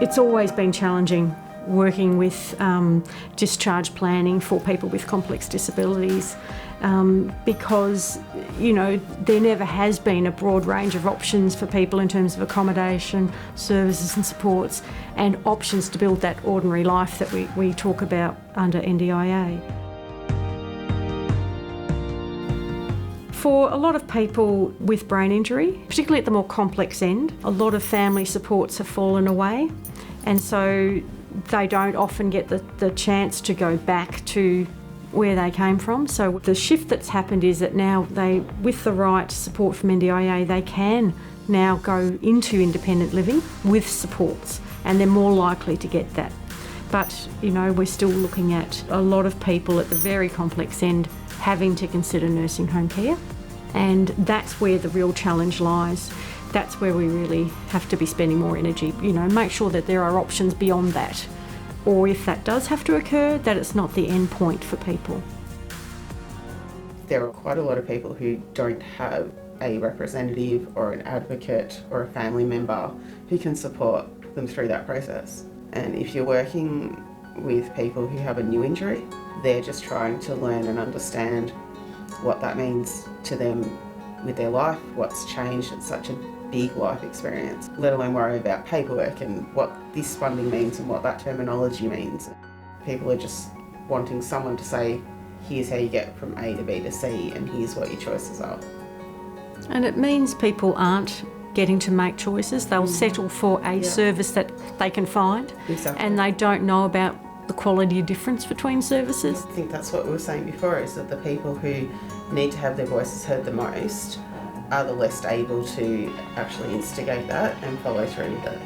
It's always been challenging working with discharge planning for people with complex disabilities because, there never has been a broad range of options for people in terms of accommodation, services and supports, and options to build that ordinary life that we talk about under NDIA. For a lot of people with brain injury, particularly at the more complex end, a lot of family supports have fallen away, and so they don't often get the chance to go back to where they came from. So the shift that's happened is that now with the right support from NDIA, they can now go into independent living with supports, and they're more likely to get that. But, we're still looking at a lot of people at the very complex end having to consider nursing home care, and that's where the real challenge lies. That's where we really have to be spending more energy, make sure that there are options beyond that, or if that does have to occur, that it's not the end point for people. There are quite a lot of people who don't have a representative or an advocate or a family member who can support them through that process. And if you're working with people who have a new injury, they're just trying to learn and understand what that means to them with their life, what's changed. It's such a big life experience, let alone worry about paperwork and what this funding means and what that terminology means. People are just wanting someone to say, here's how you get from A to B to C and here's what your choices are. And it means people aren't getting to make choices. They'll settle for a service that they can find. Exactly. And they don't know about the quality difference between services. I think that's what we were saying before, is that the people who need to have their voices heard the most are the least able to actually instigate that and follow through with it.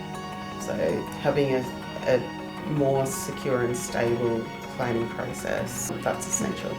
So having a more secure and stable planning process, that's essential.